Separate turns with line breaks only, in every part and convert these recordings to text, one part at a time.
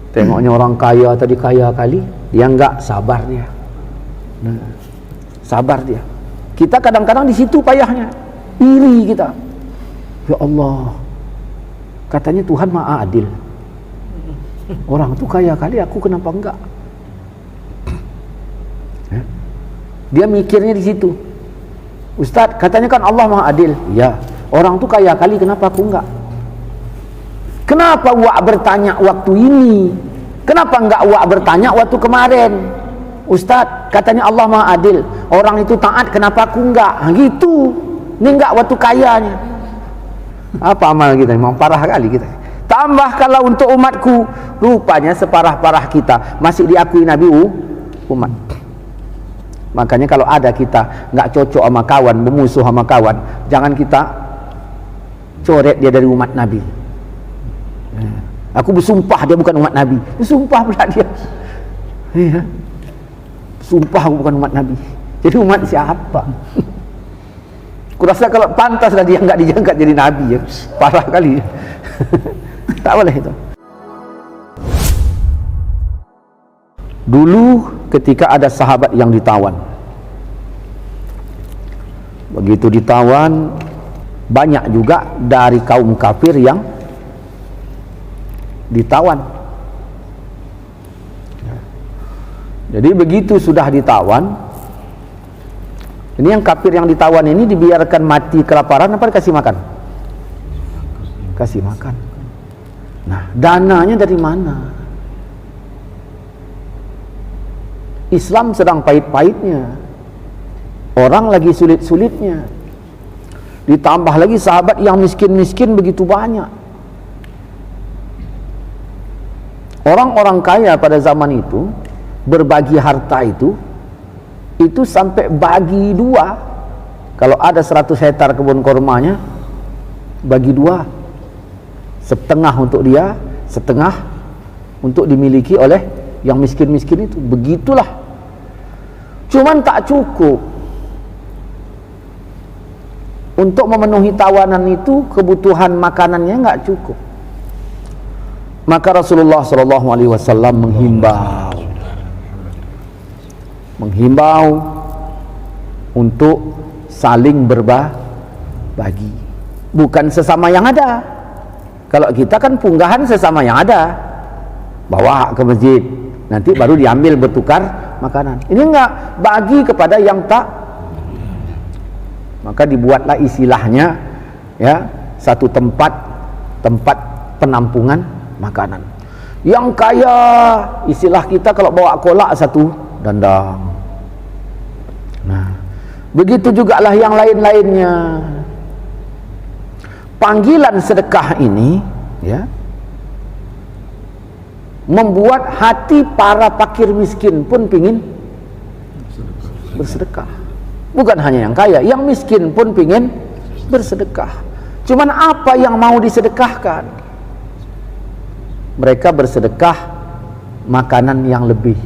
Tengoknya orang kaya tadi kaya kali, dia enggak, sabar dia. Nah, sabar dia. Kita kadang-kadang di situ payahnya, iri kita. Ya Allah, katanya Tuhan Maha Adil. Orang tuh kaya kali, aku kenapa enggak? Dia mikirnya di situ. Ustaz, katanya kan Allah Maha Adil. Ya, orang tuh kaya kali, kenapa aku enggak? Kenapa Wak bertanya waktu ini? Kenapa enggak Wak bertanya waktu kemarin? Ustaz, katanya Allah Maha Adil. Orang itu taat, kenapa aku enggak? Nah, gitu. Ini enggak waktu kayanya. Apa amal kita? Memang parah kali kita. Tambah kalau untuk umatku, rupanya separah-parah kita masih diakui Nabi umat. Makanya kalau ada kita nggak cocok sama kawan, bermusuh sama kawan, jangan kita coret dia dari umat Nabi. Aku bersumpah dia bukan umat Nabi. Bersumpah pula dia. Ya. Sumpah aku bukan umat Nabi. Jadi umat siapa? Kurasa kalau pantaslah dia nggak diangkat jadi Nabi ya. Parah kali. Tak boleh itu. Dulu ketika ada sahabat yang ditawan, begitu ditawan, banyak juga dari kaum kafir yang ditawan. Jadi begitu sudah ditawan, ini yang kafir yang ditawan ini dibiarkan mati kelaparan apa dikasih makan? Kasih makan. Nah, dananya dari mana? Islam sedang pahit-pahitnya, orang lagi sulit-sulitnya, ditambah lagi sahabat yang miskin-miskin begitu banyak. Orang-orang kaya pada zaman itu berbagi harta itu sampai bagi dua. Kalau ada 100 hektar kebun kormanya, bagi dua, setengah untuk dia, setengah untuk dimiliki oleh yang miskin-miskin itu. Begitulah. Cuman tak cukup untuk memenuhi tawanan itu, kebutuhan makanannya nggak cukup. Maka Rasulullah SAW menghimbau untuk saling berbagi, bukan sesama yang ada. Kalau kita kan punggahan sesama yang ada, bawa ke masjid, nanti baru diambil bertukar makanan. Ini enggak, bagi kepada yang tak. Maka dibuatlah istilahnya ya, satu tempat penampungan makanan. Yang kaya, istilah kita kalau bawa kolak satu dandang. Nah, begitu jugalah yang lain-lainnya. Panggilan sedekah ini ya, membuat hati para fakir miskin pun pingin bersedekah. Bukan hanya yang kaya, yang miskin pun pingin bersedekah. Cuman apa yang mau disedekahkan? Mereka bersedekah makanan yang lebih.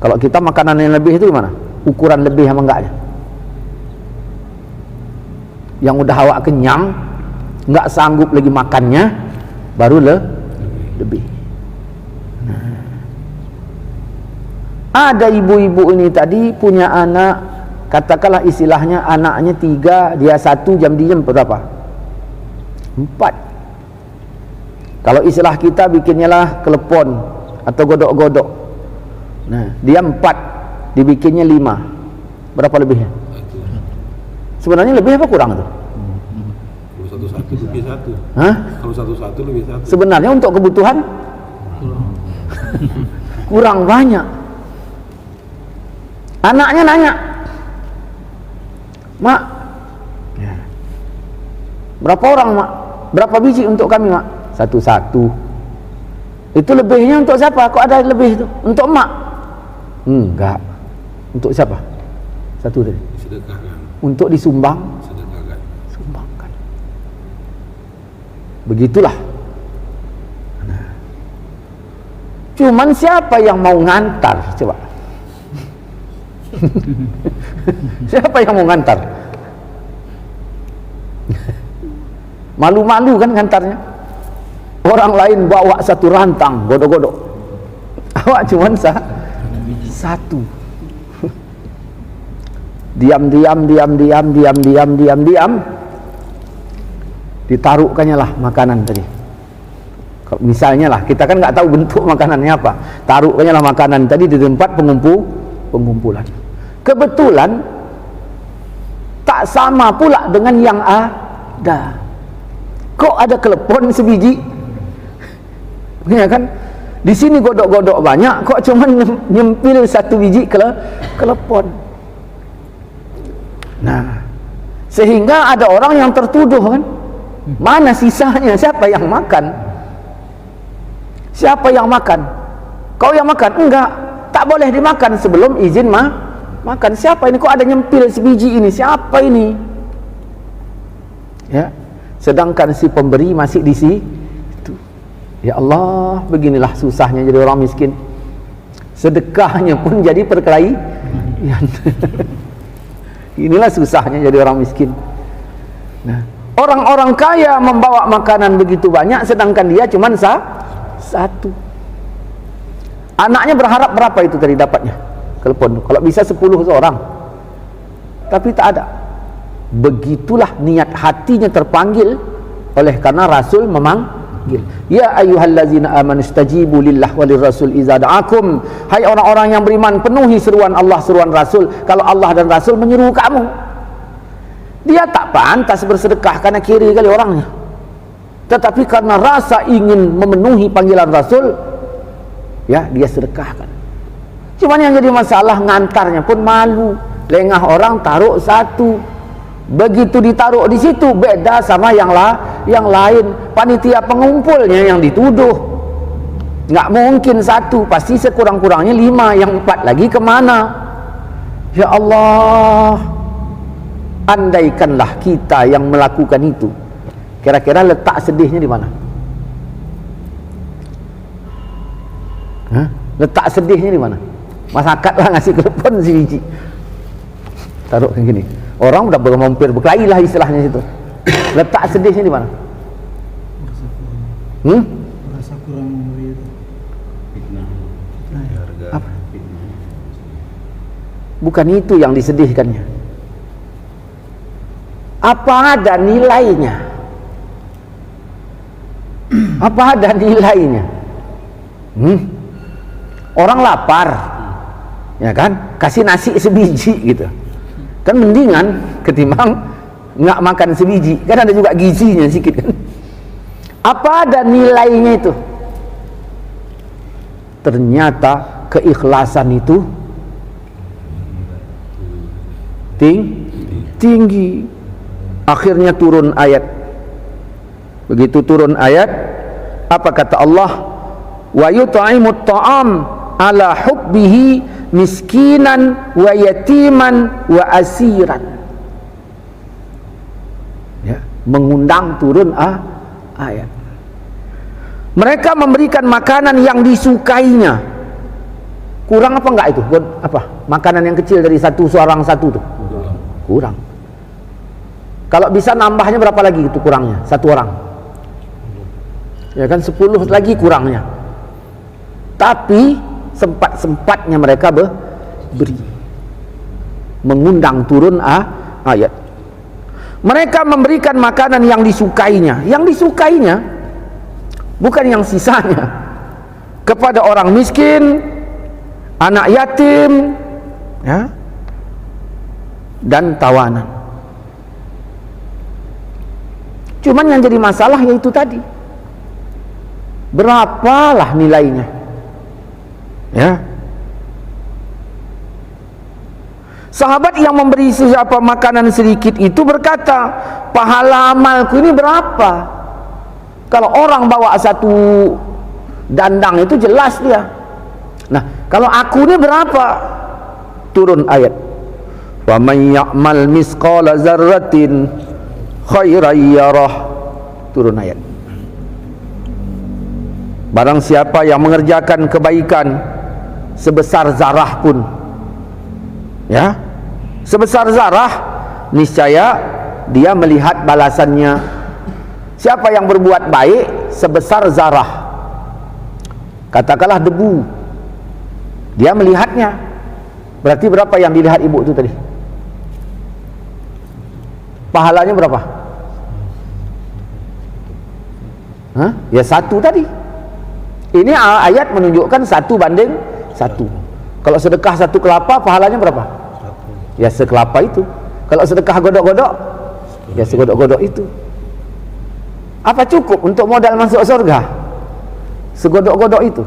Kalau kita makanan yang lebih itu gimana? Ukuran lebih sama enggaknya? Yang udah awak kenyang, enggak sanggup lagi makannya, baru lebih. Nah, ada ibu-ibu ini tadi punya anak, katakanlah istilahnya anaknya 3, dia 1, jam diem berapa? 4. Kalau istilah kita bikinnya lah kelepon atau godok-godok. Nah, dia 4, dibikinnya 5. Berapa lebihnya? Sebenarnya lebih apa kurang itu?
Kalau 1 lebih 1.
Hah?
Kalau 1 lebih 1.
Sebenarnya untuk kebutuhan kurang banyak. Anaknya nanya, Mak, berapa orang Mak? Berapa biji untuk kami Mak? 1. Itu lebihnya untuk siapa? Kok ada lebih itu? Untuk Mak? Enggak. Untuk siapa? 1 tadi.
Sedekahkan.
Untuk disumbang,
Sedekahkan.
sumbangkan. Begitulah. Nah. Cuman siapa yang mau ngantar? Coba. Siapa yang mau ngantar? Malu-malu kan ngantarnya. Orang lain bawa satu rantang godok-godok, awak cuma satu. Diam, ditaruhkannya lah makanan tadi. Misalnya lah, kita kan nggak tahu bentuk makanannya apa, taruhkannya lah makanan tadi di tempat pengumpulan. Kebetulan tak sama pula dengan yang ada. Kok ada kelepon sebiji? Ya kan? Di sini godok-godok banyak, kok cuma nyempil satu biji kelepon. Nah, sehingga ada orang yang tertuduh kan, mana sisanya, siapa yang makan? Siapa yang makan? Kau yang makan? Enggak, tak boleh dimakan sebelum izin makan. Siapa ini? Kok ada nyempil sebiji ini? Siapa ini? Ya, sedangkan si pemberi masih di situ. Ya Allah, beginilah susahnya jadi orang miskin. Sedekahnya pun jadi perkelahian. Inilah susahnya jadi orang miskin. Nah, orang-orang kaya membawa makanan begitu banyak, sedangkan dia cuma satu. Anaknya berharap berapa itu tadi dapatnya telepon? Kalau bisa 10 seorang, tapi tak ada. Begitulah niat hatinya terpanggil oleh karena Rasul memanggil. Ya ayyuhallazina amanu istajibu lillah walir rasul iza da'akum. Hai orang-orang yang beriman, penuhi seruan Allah, seruan Rasul kalau Allah dan Rasul menyeru kamu. Dia tak pantas bersedekah karena kiri kali orangnya, tetapi karena rasa ingin memenuhi panggilan Rasul, ya dia sedekahkan. Cuman yang jadi masalah, ngantarnya pun malu, lengah orang taruh satu. Begitu ditaruh di situ beda sama yang lain. Panitia pengumpulnya yang dituduh. Nggak mungkin satu, pasti sekurang-kurangnya 5, yang 4 lagi kemana? Ya Allah, andaikanlah kita yang melakukan itu, kira-kira letak sedihnya di mana? Letak sedihnya di mana? Masyarakat lah ngasih telepon si biji, taruh kayak gini. Orang udah bermampir berkelahi lah istilahnya situ. Letak sedihnya di mana?
Merasa kurang memberi itu.
Fitnah.
Apa? Bukan itu yang disedihkannya. Apa ada nilainya? Apa ada nilainya? Orang lapar, ya kan? Kasih nasi sebiji gitu. Kan mendingan ketimbang nggak makan sebiji, kan ada juga gizinya sedikit kan. Apa ada nilainya itu? Ternyata keikhlasan itu tinggi. Akhirnya turun ayat. Begitu turun ayat, apa kata Allah? Wa yut'imut ta'am ala hubbihi miskinan wa yatiman wa asiran. Ya, mengundang turun ayat. Mereka memberikan makanan yang disukainya. Kurang apa enggak itu? Apa? Makanan yang kecil dari seorang satu tuh. Kurang. Kalau bisa nambahnya berapa lagi itu kurangnya? 1 orang. Ya kan 10 lagi kurangnya. Tapi sempat-sempatnya mereka beri, mengundang turun ayat. Mereka memberikan makanan yang disukainya. Yang disukainya bukan yang sisanya, kepada orang miskin, anak yatim, ya, dan tawanan. Cuman yang jadi masalah yaitu tadi, berapalah nilainya? Ya, sahabat yang memberi siapa makanan sedikit itu berkata, pahala amalku ini berapa? Kalau orang bawa satu dandang itu jelas dia. Nah, kalau aku ini berapa? Turun ayat. Wa may ya'mal misqala dzarratin khairan yarah. Turun ayat. Barang siapa yang mengerjakan kebaikan sebesar zarah pun, ya, sebesar zarah, niscaya dia melihat balasannya. Siapa yang berbuat baik sebesar zarah, katakanlah debu, dia melihatnya, berarti berapa yang dilihat ibu itu tadi? Pahalanya berapa? Hah? Ya 1 tadi. Ini ayat menunjukkan 1:1. Kalau sedekah 1 kelapa, pahalanya berapa? Ya sekelapa itu. Kalau sedekah godok-godok, ya segodok-godok itu. Apa cukup untuk modal masuk surga? Segodok-godok itu.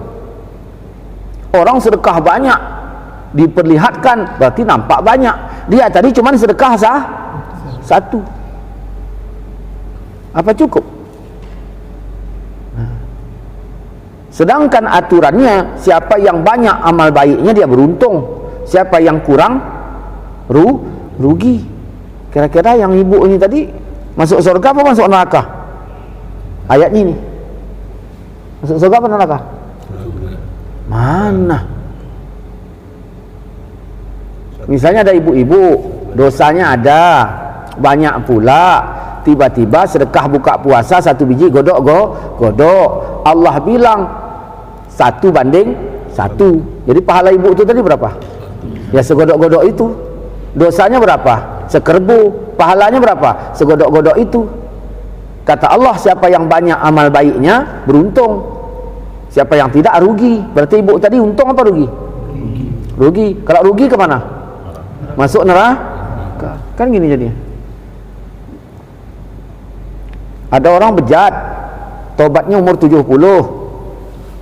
Orang sedekah banyak, diperlihatkan, berarti nampak banyak. Dia tadi cuma sedekah 1. Apa cukup? Sedangkan aturannya, siapa yang banyak amal baiknya dia beruntung, siapa yang kurang rugi. Kira-kira yang ibu ini tadi masuk surga apa masuk neraka? Ayatnya ini masuk surga apa neraka? Mana? Misalnya ada ibu-ibu, dosanya ada banyak pula, tiba-tiba sedekah buka puasa 1 biji godok. Allah bilang 1:1. Jadi pahala ibu itu tadi berapa? Ya segodok-godok itu. Dosanya berapa? Sekerbu. Pahalanya berapa? Segodok-godok itu. Kata Allah, siapa yang banyak amal baiknya beruntung, siapa yang tidak rugi. Berarti ibu tadi untung apa rugi? Rugi. Kalau rugi kemana? Masuk neraka. Kan gini jadinya. Ada orang bejat, tobatnya umur 70,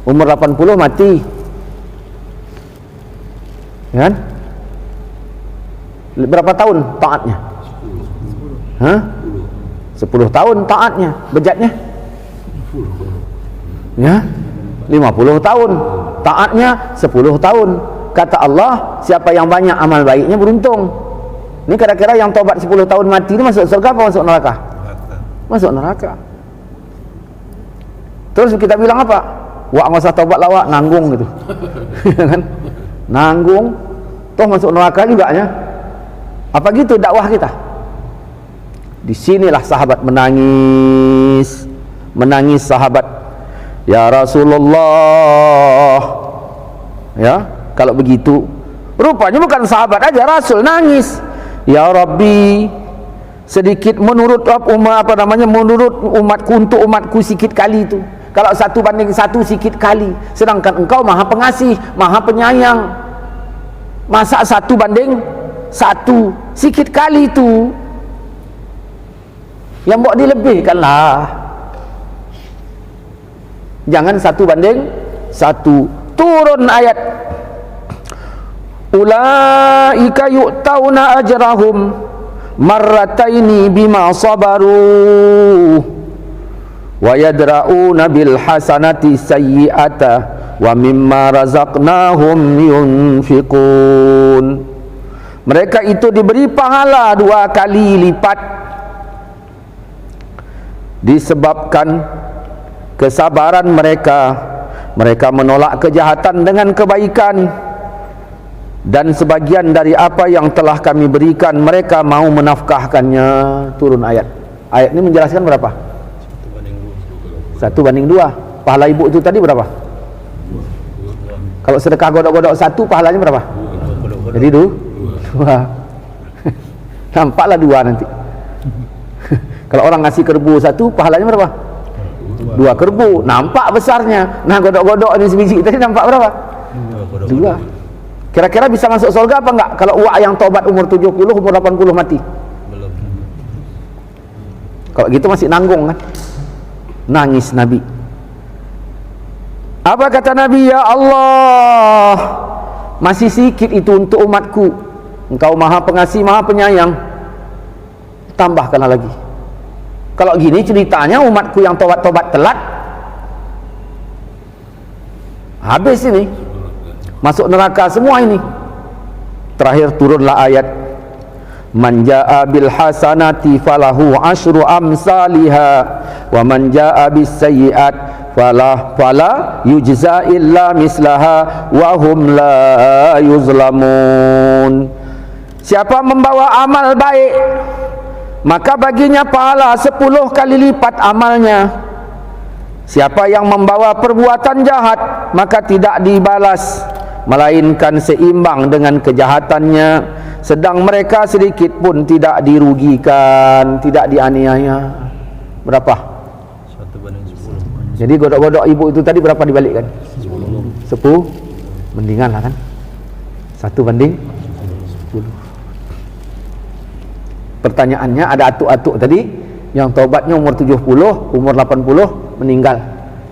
umur 80 mati, kan? Berapa tahun taatnya? 10 tahun taatnya, bejatnya? Ya, 50 tahun taatnya, 10 tahun. Kata Allah, siapa yang banyak amal baiknya beruntung. Ini kira-kira yang tobat 10 tahun mati ini masuk surga apa masuk neraka? Masuk neraka. Terus kita bilang apa? Wah, nggak usah tobat lah, wak, nanggung gitu. Kan? Nanggung, toh masuk neraka juga ya. Apa gitu dakwah kita? Disinilah sahabat menangis sahabat. Ya Rasulullah, ya, kalau begitu rupanya bukan sahabat aja, Rasul nangis. Ya Rabbi, sedikit menurut menurut umatku, untuk umatku sedikit kali itu. Kalau 1:1 sedikit kali, sedangkan engkau maha pengasih, maha penyayang. Masa 1:1 sedikit kali itu yang buat dilebihkanlah. Jangan 1:1. Turun ayat, ulaika yu'tauna ajrahum marrataini bima sabaru wa yadra'una bil hasanati sayyi'ata wa mimma razaqnahum yunfiqun. Mereka itu diberi pahala 2 kali lipat disebabkan kesabaran mereka. Mereka menolak kejahatan dengan kebaikan, dan sebagian dari apa yang telah kami berikan mereka mau menafkahkannya. Turun ayat. Ayat ini menjelaskan berapa? 1:2. Pahala ibu itu tadi berapa? Kalau sedekah godok-godok 1, pahalanya berapa? Jadi 2. Nampaklah 2 nanti. Kalau orang ngasih kerbu 1, pahalanya berapa? 2 kerbu. Nampak besarnya. Nah, godok-godok ini sebiji tadi nampak berapa? 2. Kira-kira bisa masuk surga apa enggak kalau uak yang tobat umur 70, umur 80 mati? Belum. Kalau gitu masih nanggung kan? Nangis Nabi. Apa kata Nabi? Ya Allah, masih sedikit itu untuk umatku. Engkau maha pengasih, maha penyayang. Tambahkanlah lagi. Kalau gini ceritanya umatku yang tobat-tobat telat, habis ini, masuk neraka semua ini. Terakhir turunlah ayat, man jaa bil hasanati falahu asyru amsalha wa man jaa bis sayyi'at fala yujza illa mislaha wa hum la yuzlamun. Siapa membawa amal baik, maka baginya pahala 10 kali lipat amalnya. Siapa yang membawa perbuatan jahat, maka tidak dibalas, melainkan seimbang dengan kejahatannya, sedang mereka sedikit pun tidak dirugikan, tidak dianiaya. Berapa?
1/10.
Jadi godok-godok ibu itu tadi berapa dibalikkan? 10. Mendingan lah kan, 1/10. Pertanyaannya, ada atuk-atuk tadi yang taubatnya umur 70, umur 80 meninggal.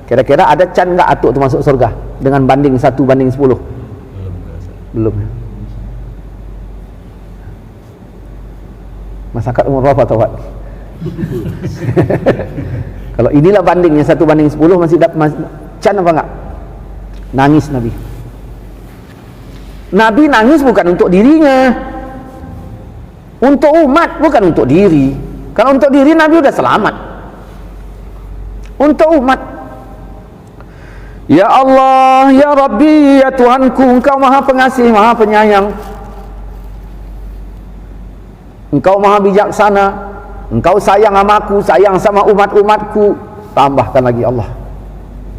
Kira-kira ada can enggak atuk itu masuk surga dengan banding 1/10? Belum. Masyarakat umur berapa taubat? Kalau inilah bandingnya 1/10, masih dapat can apa enggak? Nangis Nabi. Nabi nangis bukan untuk dirinya, untuk umat, bukan untuk diri. Kalau untuk diri Nabi udah selamat. Untuk umat. Ya Allah, ya Rabbi, ya Tuhanku, Engkau Maha Pengasih, Maha Penyayang. Engkau Maha Bijaksana. Engkau sayang sama aku, sayang sama umat-umatku. Tambahkan lagi Allah.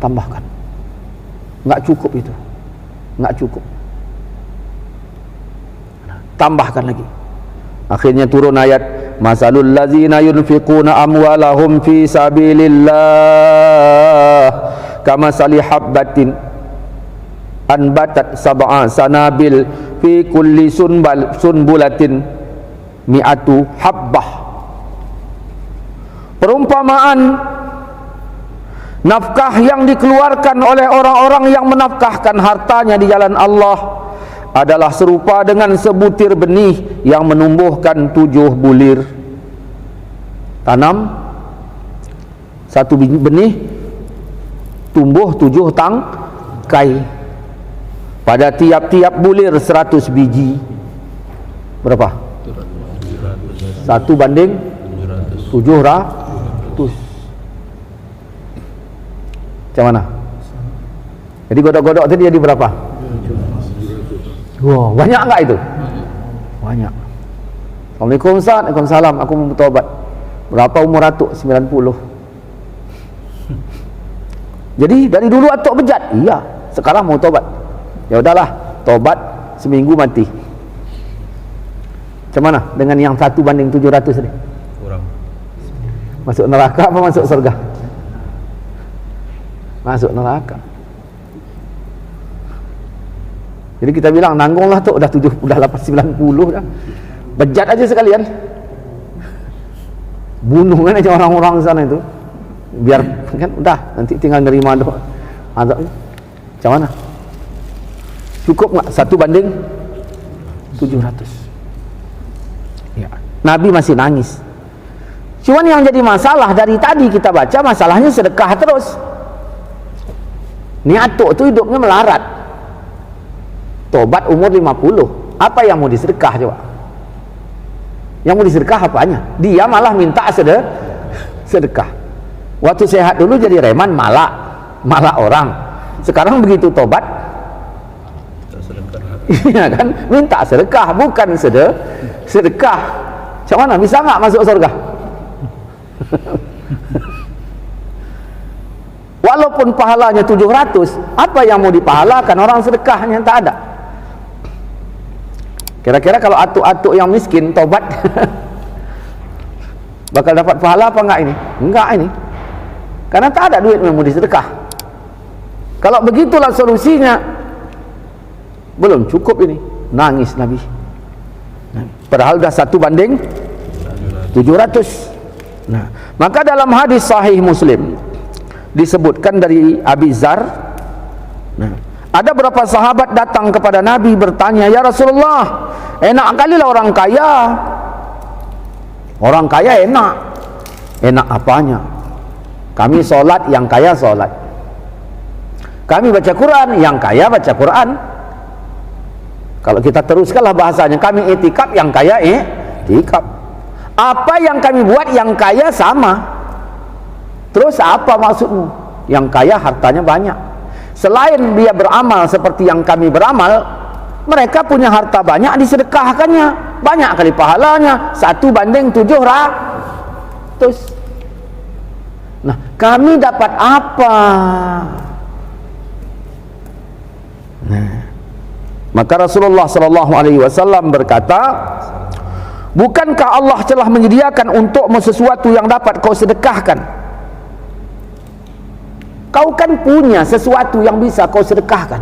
Tambahkan. Enggak cukup itu. Enggak cukup. Tambahkan lagi. Akhirnya turun ayat, masalul ladzina yunfiquna amwalahum fi sabilillah kamasali habbatin anbatat sab'a sanabil fi kulli sunbulatin mi'atu habbah. Perumpamaan nafkah yang dikeluarkan oleh orang-orang yang menafkahkan hartanya di jalan Allah adalah serupa dengan sebutir benih yang menumbuhkan 7 bulir. Tanam satu benih, tumbuh 7 tangkai. Pada tiap-tiap bulir 100 biji. Berapa? 1/700. Macam mana? Jadi godok-godok tadi jadi berapa? Wah, banyak enggak itu? Banyak. Assalamualaikum Ustaz. Waalaikumsalam. Aku mau bertobat. Berapa umur atuk? 90. Jadi dari dulu atuk bejat? Iya. Sekarang mau tobat. Ya udahlah, tobat seminggu mati. Macam mana dengan yang 1/700 ni?
Kurang.
Masuk neraka apa masuk surga? Masuk neraka. Jadi kita bilang nanggunglah tu, udah 890 dah. Bejat aja sekalian. Bunuh kan aja orang-orang sana itu. Biar kan udah nanti tinggal nerima doa. Azab. Macam mana? Cukup enggak 1/700? Ya. Nabi masih nangis. Cuman yang jadi masalah dari tadi kita baca, masalahnya sedekah terus. Ni atuk tu hidupnya melarat. Tobat umur 50. Apa yang mau disedekah coba? Yang mau disedekah apanya? Dia malah minta sedekah. Waktu sehat dulu jadi reman, malak orang. Sekarang begitu tobat, iya kan? Minta sedekah, bukan sedekah. Macam mana? Bisa nggak masuk surga? Walaupun pahalanya 700, apa yang mau dipahalakan? Orang sedekahnya tak ada. Kira-kira kalau atuk-atuk yang miskin tobat bakal dapat pahala apa enggak ini? Enggak ini. Karena tak ada duit yang mau disedekah. Kalau begitulah solusinya, belum cukup ini. Nangis Nabi. Padahal dah 1/700. Nah, maka dalam hadis sahih Muslim disebutkan dari Abi Dzar, ada beberapa sahabat datang kepada Nabi bertanya, "Ya Rasulullah, enak kalilah orang kaya." Orang kaya enak. Enak apanya? Kami solat, yang kaya solat. Kami baca Quran, yang kaya baca Quran. Kalau kita teruskanlah bahasanya, kami itikaf, yang kaya itikaf. Apa yang kami buat yang kaya sama. Terus apa maksudmu? Yang kaya hartanya banyak. Selain dia beramal seperti yang kami beramal, mereka punya harta banyak disedekahkannya, banyak kali pahalanya, 1/700. Nah, kami dapat apa? Nah, maka Rasulullah sallallahu alaihi wasallam berkata, bukankah Allah telah menyediakan untukmu sesuatu yang dapat kau sedekahkan? Kau kan punya sesuatu yang bisa kau sedekahkan.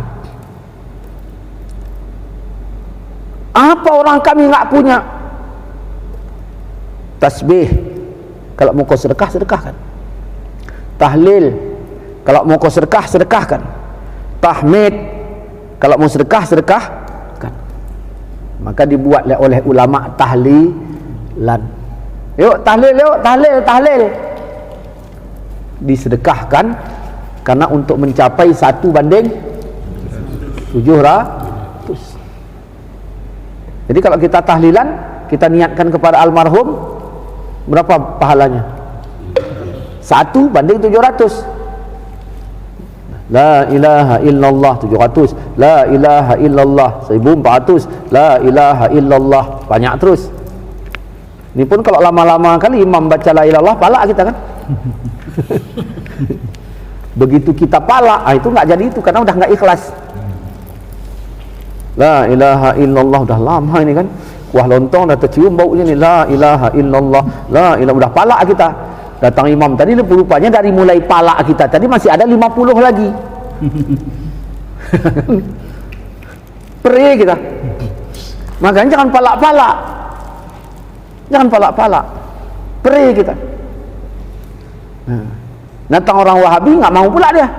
Apa orang kami enggak punya? Tasbih, kalau mau kau sedekah, sedekahkan. Tahlil, kalau mau kau sedekah, sedekahkan. Tahmid, kalau mau sedekah, sedekahkan. Maka dibuat oleh ulama tahlilan. Yuk tahlil, yuk tahlil, tahlil. Disedekahkan karena untuk mencapai 1:700. Jadi kalau kita tahlilan, kita niatkan kepada almarhum, berapa pahalanya? 1:700. La ilaha illallah 700, la ilaha illallah 1400, la ilaha illallah, banyak terus. Ini pun kalau lama-lama kali imam baca la ilaha illallah, palak kita kan. Begitu kita palak, itu nggak jadi itu karena udah nggak ikhlas. La ilaha illallah, udah lama ini kan, kuah lontong dah tercium baunya ni, la ilaha illallah, la ilaha, udah palak kita. Datang imam tadi, rupanya dari mulai palak kita tadi masih ada 50 lagi. Perih kita. Makanya jangan palak-palak, jangan palak-palak, perih kita. Datang orang Wahabi nggak mau pula dia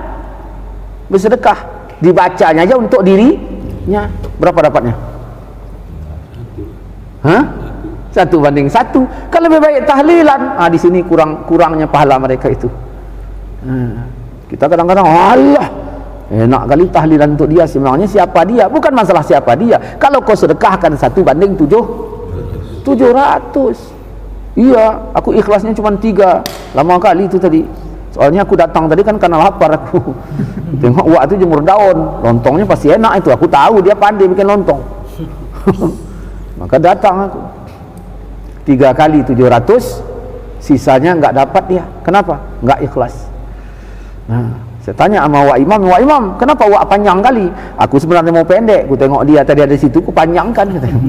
bersedekah, dibacanya aja untuk dirinya. Berapa dapatnya? Hah? 1:1. Kan lebih baik tahlilan. Di sini kurangnya pahala mereka itu. Kita kadang-kadang, Allah, enak kali tahlilan untuk dia. Sebenarnya siapa dia? Bukan masalah siapa dia. Kalau kau sedekahkan 1:700. Iya, aku ikhlasnya cuma 3. Lama kali itu tadi. Soalnya aku datang tadi kan karena lapar aku. Tengok wak itu jemur daun, lontongnya pasti enak itu. Aku tahu dia pandai bikin lontong. Maka datang aku. 3:700, sisanya enggak dapat dia. Kenapa? Enggak ikhlas. Nah, saya tanya sama Wak Imam, kenapa Wak panjang kali? Aku sebenarnya mau pendek. Aku tengok dia tadi ada di situ, aku panjangkan katanya.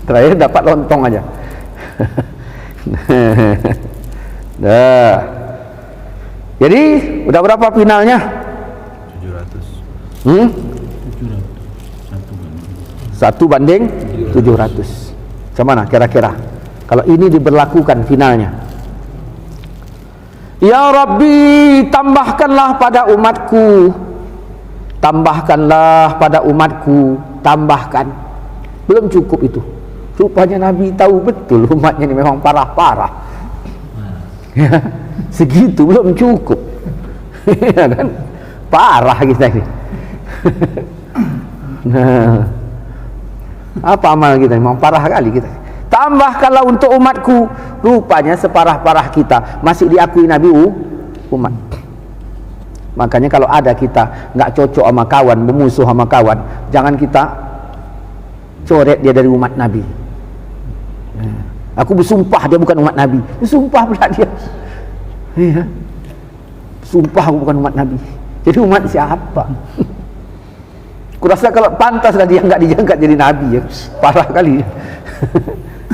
Terakhir dapat lontong aja. Dah. Jadi udah berapa finalnya?
700.
1:700. Macam mana kira-kira kalau ini diberlakukan finalnya? Ya Rabbi, tambahkanlah pada umatku, tambahkanlah pada umatku, tambahkan. Belum cukup itu. Rupanya Nabi tahu betul umatnya ini memang parah-parah. Ya, segitu belum cukup. Ya kan? Parah kita ini. Nah, apa amal kita? Memang parah kali kita. Tambahkanlah untuk umatku. Rupanya separah-parah kita masih diakui Nabi umat. Makanya kalau ada kita nggak cocok sama kawan, bermusuh sama kawan, jangan kita coret dia dari umat Nabi. Aku bersumpah dia bukan umat Nabi. Bersumpah pula dia. Ya. Sumpah aku bukan umat Nabi. Jadi umat siapa? Kurasa kalau pantaslah dia enggak diangkat jadi Nabi ya. Parah kali.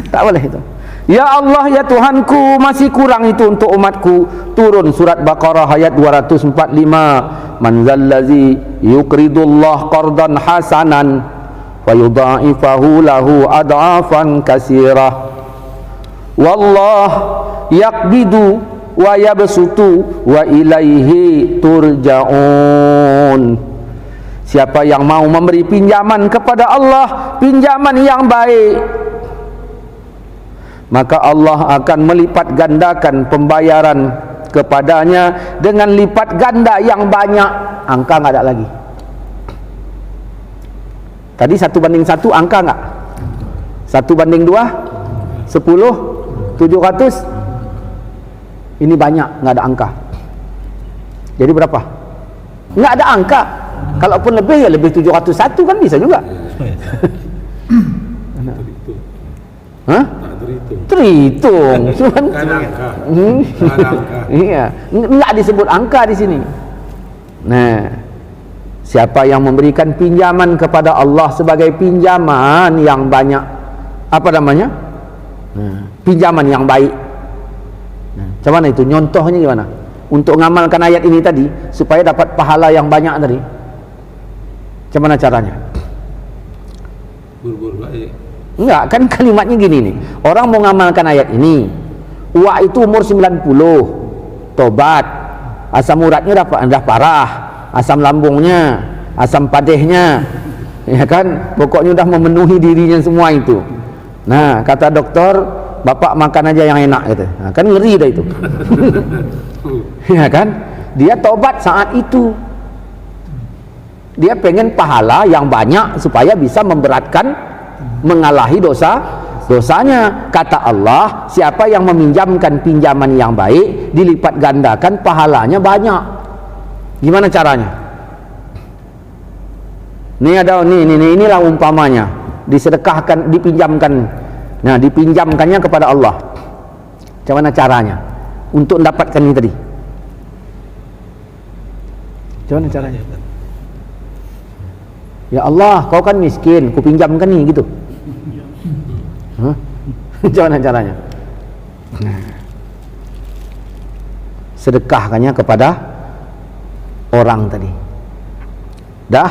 Tak boleh itu. Ya Allah ya Tuhanku, masih kurang itu untuk umatku. Turun surat Baqarah ayat 245. Man zallazi yuqridullah qardan hasanan wa yudha'ifahu lahu ad'afan katsirah. Wallah yaqbidu wa yabsutu wa ilaihi turja'un. Siapa yang mau memberi pinjaman kepada Allah, pinjaman yang baik, maka Allah akan melipat gandakan pembayaran kepadanya dengan lipat ganda yang banyak. Angka nggak ada lagi. Tadi 1:1 angka nggak? 1:2 10 700. Ini banyak, nggak ada angka. Jadi berapa? Nggak ada angka. Kalaupun lebih ya lebih 701 kan bisa juga.
Hah? Tak ada itu.
Terhitung. Cuman
Kan angka.
Hmm.
Kan angka.
Iya, enggak disebut angka di sini. Nah, siapa yang memberikan pinjaman kepada Allah sebagai pinjaman yang banyak, apa namanya? Pinjaman yang baik. Nah, macam mana itu? Nyontohnya gimana? Untuk mengamalkan ayat ini tadi supaya dapat pahala yang banyak tadi. Macam mana caranya?
Berbuat baik.
Enggak, kan kalimatnya gini nih. Orang mau mengamalkan ayat ini. Uak itu umur 90, tobat. Asam uratnya dah parah, asam lambungnya, asam padehnya, ya kan? Pokoknya udah memenuhi dirinya semua itu. Nah, kata dokter, bapak makan aja yang enak gitu. Nah, kan ngeri dah itu. Ya kan? Dia tobat saat itu. Dia pengen pahala yang banyak supaya bisa memberatkan, mengalahi dosanya. Kata Allah, siapa yang meminjamkan pinjaman yang baik dilipat gandakan pahalanya banyak. Gimana caranya? Inilah umpamanya, disedekahkan, dipinjamkan. Nah, dipinjamkannya kepada Allah. Macam mana caranya untuk mendapatkan ini tadi? Macam mana caranya? Ya Allah, kau kan miskin, ku pinjamkan nih gitu. Macam mana caranya? Sedekahkannya kepada orang tadi. Dah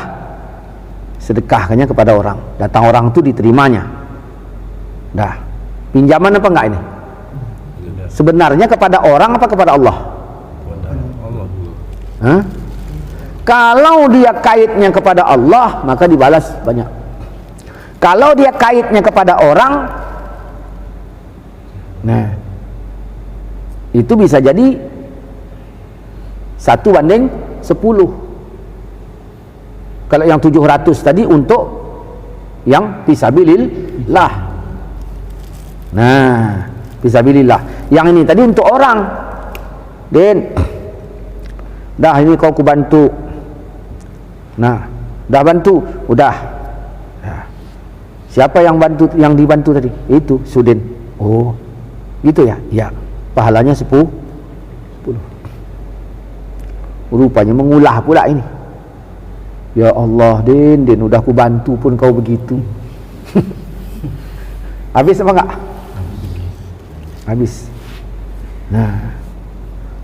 sedekahkannya kepada orang. Datang orang itu diterimanya. Dah. Pinjaman apa enggak ini? Sebenarnya kepada orang apa kepada Allah? Hah? Kalau dia kaitnya kepada Allah, maka dibalas banyak. Kalau dia kaitnya kepada orang, nah, itu bisa jadi 1:10. Kalau yang 700 tadi untuk yang fisabilillah. Nah, fisabilillah. Yang ini tadi untuk orang. Den, dah ini kau kubantu. Nah, dah bantu, udah. Nah, siapa yang bantu, yang dibantu tadi? Itu Sudin. Oh, gitu ya? Ya. Pahalanya 10. Rupanya mengulah pula ini. Ya Allah, Den, udah ku bantu pun kau begitu. Habis apa enggak? Habis. Nah,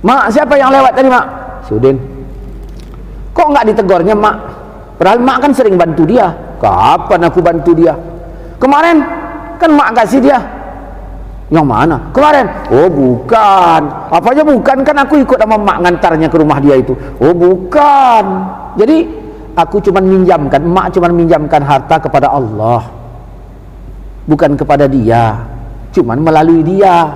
Mak, siapa yang lewat tadi, Mak? Sudin. Kok enggak ditegurnya, Mak? Padahal Mak kan sering bantu dia. Kapan aku bantu dia? Kemarin kan Mak kasih dia. Yang mana? Kemarin. Oh, bukan. Apa aja bukan, kan aku ikut sama Mak ngantarnya ke rumah dia itu. Oh, bukan. Jadi aku cuma minjamkan, Mak cuma minjamkan harta kepada Allah, bukan kepada dia. Cuman melalui dia,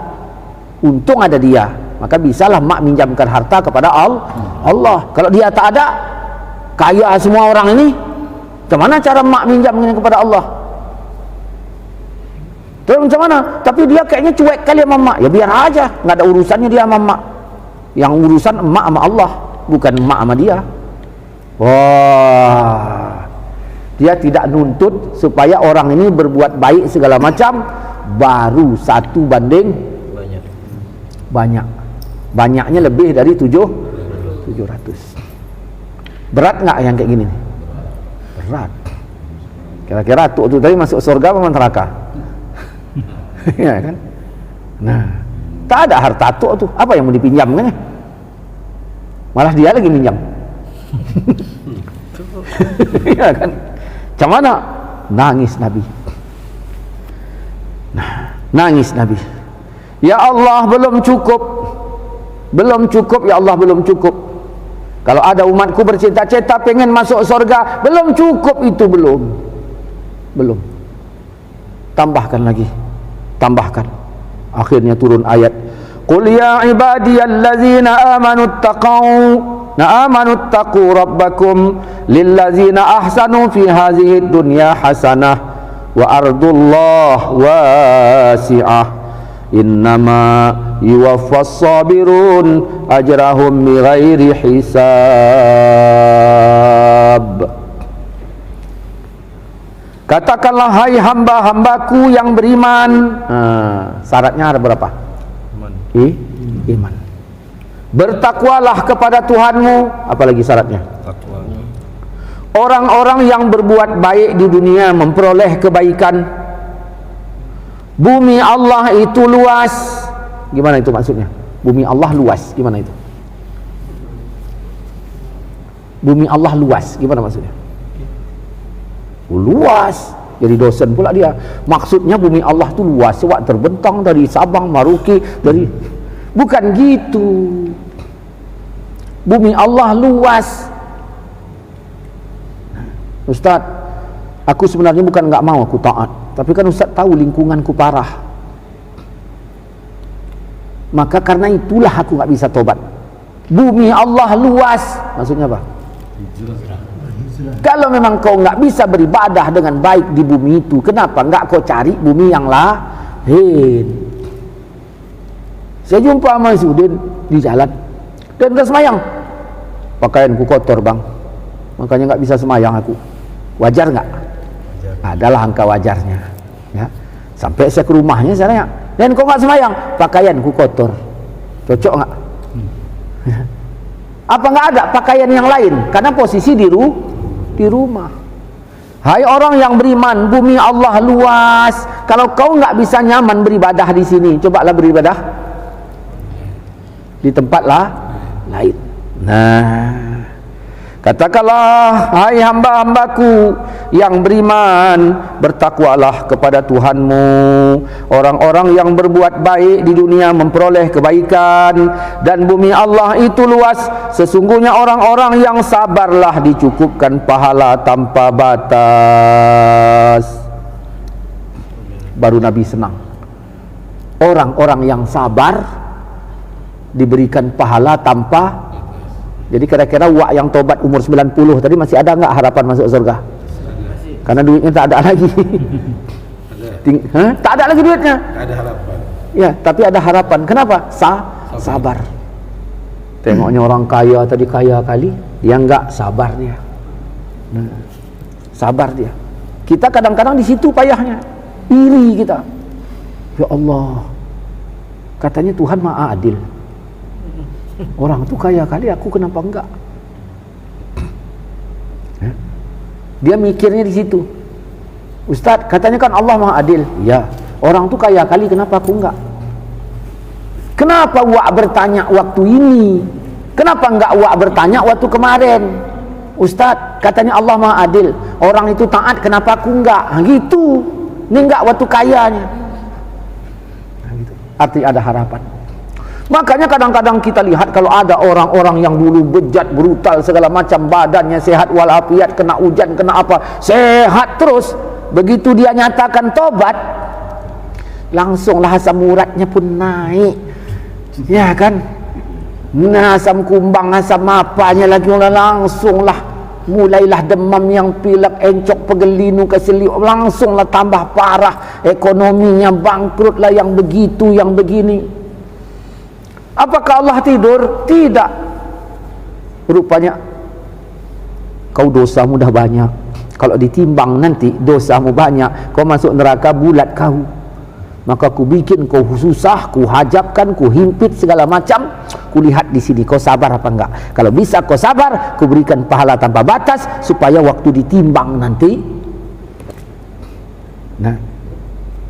untung ada dia, maka bisalah Mak minjamkan harta kepada Allah. Kalau dia tak ada, kaya semua orang ini, bagaimana cara Mak minjamnya kepada Allah? Terus macam mana? Tapi dia kayaknya cuek kali sama Mak. Ya biar aja, nggak ada urusannya dia sama Mak. Yang urusan Mak sama Allah, bukan Mak sama dia. Wah, dia tidak nuntut supaya orang ini berbuat baik segala macam, baru 1:banyak. Banyaknya lebih dari 700. Berat nggak yang kayak gini? Berat. Kira-kira Atuk tu tadi masuk surga apa neraka? Ya kan? Nah, tak ada harta Atuk tu, apa yang mau dipinjamkannya? Malah dia lagi minjam. Ya kan? Macam mana? Nangis Nabi. Nah, nangis Nabi. Ya Allah, belum cukup. Belum cukup, ya Allah, belum cukup. Kalau ada umatku bercita-cita pengen masuk surga, belum cukup itu, belum. Tambahkan lagi. Tambahkan. Akhirnya turun ayat. Qul ya ibadiyallazina amanu taqu rabbakum lillazina ahsanu fi hadhihi dunya hasanah wa ardullah wasi'ah innama yuwaffas sabirun ajrahum bighairi hisab. Katakanlah, hai hamba-hambaku yang beriman. Syaratnya ada berapa? Iman. Bertakwalah kepada Tuhanmu. Apalagi syaratnya?
Takwa.
Orang-orang yang berbuat baik di dunia memperoleh kebaikan. Bumi Allah itu luas. Gimana itu maksudnya? Bumi Allah luas, gimana itu? Bumi Allah luas, gimana maksudnya? Luas, jadi dosen pula dia. Maksudnya bumi Allah itu luas, sebab terbentang dari Sabang, Maroke, dari... Bukan gitu. Bumi Allah luas. Ustaz, aku sebenarnya bukan nggak mau aku taat, tapi kan Ustaz tahu lingkunganku parah. Maka karena itulah aku nggak bisa tobat. Bumi Allah luas, maksudnya apa? Kalau memang kau nggak bisa beribadah dengan baik di bumi itu, kenapa nggak kau cari bumi yang lain? Saya jumpa sama Sudin di jalan dan udah semayang. Pakaianku kotor bang, makanya nggak bisa semayang aku. Wajar nggak? Adalah angka wajarnya. Ya. Sampai saya ke rumahnya saya tanya, dan kau nggak semayang? Pakaianku kotor. Cocok nggak? Apa nggak ada pakaian yang lain? Karena posisi di rumah. Hai orang yang beriman, bumi Allah luas. Kalau kau nggak bisa nyaman beribadah di sini, cobalah beribadah di tempat lain. Nah, katakanlah, hai hamba-hambaku yang beriman, bertakwalah kepada Tuhanmu. Orang-orang yang berbuat baik di dunia memperoleh kebaikan, dan bumi Allah itu luas. Sesungguhnya orang-orang yang sabarlah dicukupkan pahala tanpa batas. Baru Nabi senang. Orang-orang yang sabar diberikan pahala tanpa. Jadi kira-kira wak yang tobat umur 90 tadi masih ada nggak harapan masuk surga? Karena duitnya tak ada lagi. Tak ada lagi duitnya.
Ada harapan.
Ya, tapi ada harapan. Kenapa? Sabar. Tengoknya orang kaya tadi kaya kali, yang enggak sabar dia. Nah, sabar dia. Kita kadang-kadang di situ payahnya. Iri kita. Ya Allah. Katanya Tuhan Maha Adil. Orang tu kaya kali, aku kenapa enggak? Dia mikirnya di situ. Ustaz, katanya kan Allah Maha Adil. Ya, orang tu kaya kali, kenapa aku enggak? Kenapa wak bertanya waktu ini? Kenapa enggak wak bertanya waktu kemarin? Ustaz, katanya Allah Maha Adil. Orang itu taat, kenapa aku enggak? Gitu. Ini enggak waktu kayanya. Gitu. Arti ada harapan. Makanya kadang-kadang kita lihat kalau ada orang-orang yang dulu bejat, brutal, segala macam, badannya sehat walafiat, kena hujan, kena apa, sehat terus. Begitu dia nyatakan tobat, langsunglah asam uratnya pun naik. Ya kan? Nah, asam kumbang, asam apanya lagi, langsunglah mulailah demam yang pilek, encok, pegelinu, keseliu, langsunglah tambah parah, ekonominya bangkrut lah, yang begitu, yang begini. Apakah Allah tidur? Tidak. Rupanya kau dosamu dah banyak. Kalau ditimbang nanti dosamu banyak, kau masuk neraka bulat kau. Maka ku bikin kau susah, ku hajabkan, ku himpit segala macam. Ku lihat di sini kau sabar apa enggak. Kalau bisa kau sabar, ku berikan pahala tanpa batas supaya waktu ditimbang nanti. Nah,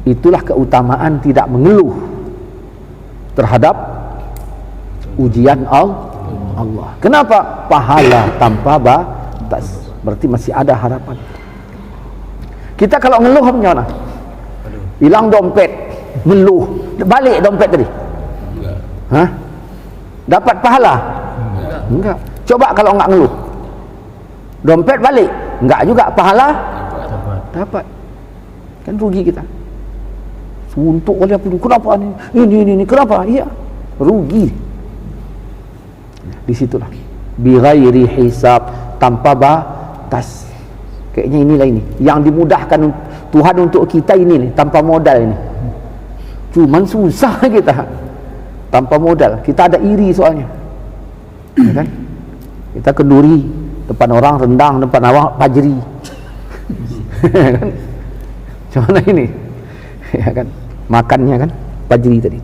itulah keutamaan tidak mengeluh terhadap ujian Allah. Kenapa? Pahala tanpa batas. Berarti masih ada harapan. Kita kalau ngeluh gimana? Hilang dompet, ngeluh, balik dompet tadi.
Enggak.
Hah? Dapat pahala? Enggak. Coba kalau enggak ngeluh, dompet balik, enggak juga pahala? Dapat. Kan rugi kita. Suntuk oleh apa? Kenapa ini? Kenapa? Iya, rugi. Di situlah bighairi hisab, tanpa batas. Kayaknya inilah ini yang dimudahkan Tuhan untuk kita, ini nih, tanpa modal ini. Cuman susah kita tanpa modal. Kita ada iri soalnya, ya kan? Kita kenduri depan orang, rendang depan awak pajri. Kan? Macam mana ini? Ya kan? Makannya kan fajri tadi.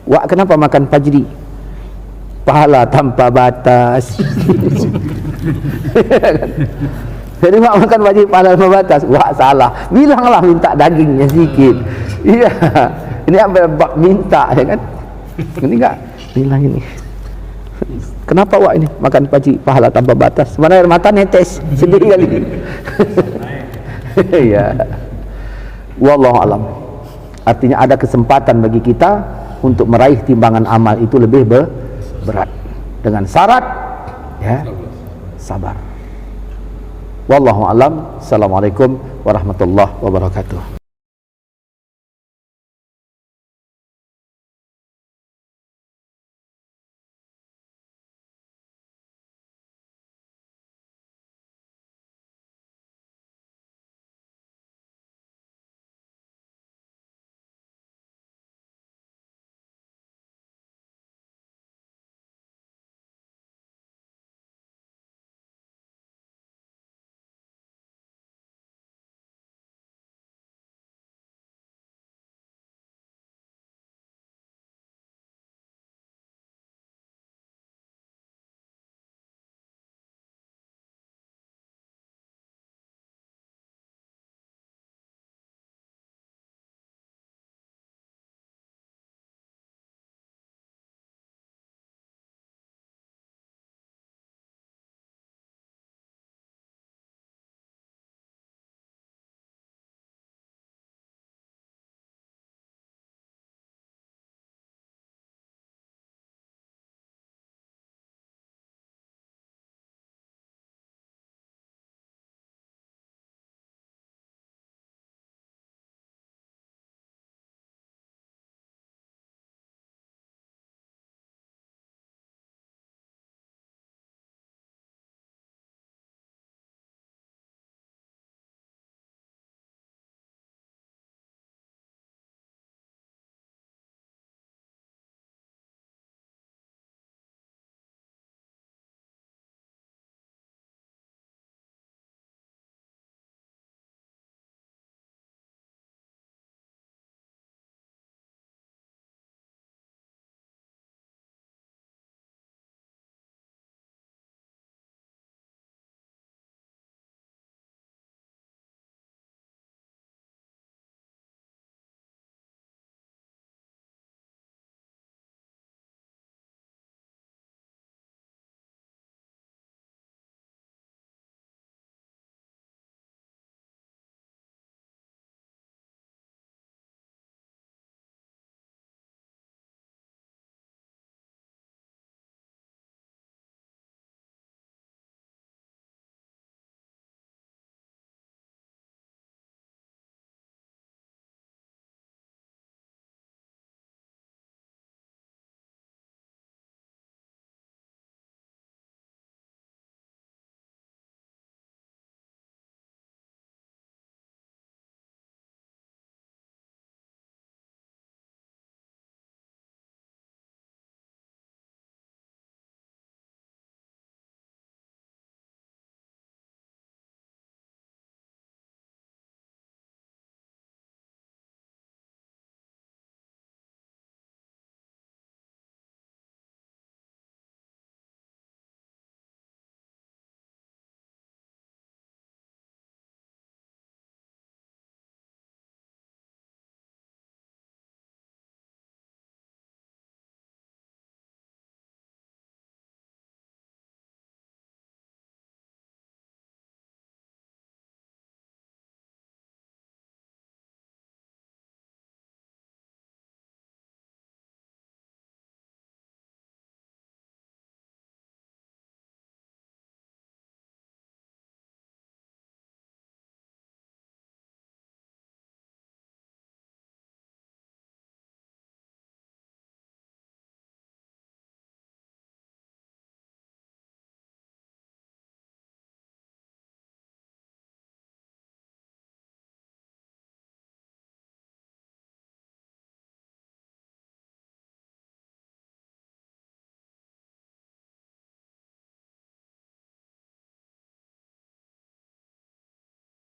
Wak kenapa makan fajri? Pahala tanpa batas. Jadi wak makan fajri pahala tanpa batas. Wak salah. Bilanglah minta dagingnya sedikit. Iya. Ini apa bab minta ya kan? Ini enggak bilang ini. Kenapa wak ini makan fajri pahala tanpa batas? Mana air mata netes sedih kali. Ya. Wallahu alam. Artinya ada kesempatan bagi kita untuk meraih timbangan amal itu lebih berat dengan syarat ya sabar. Wallahu alam. Assalamualaikum warahmatullahi wabarakatuh.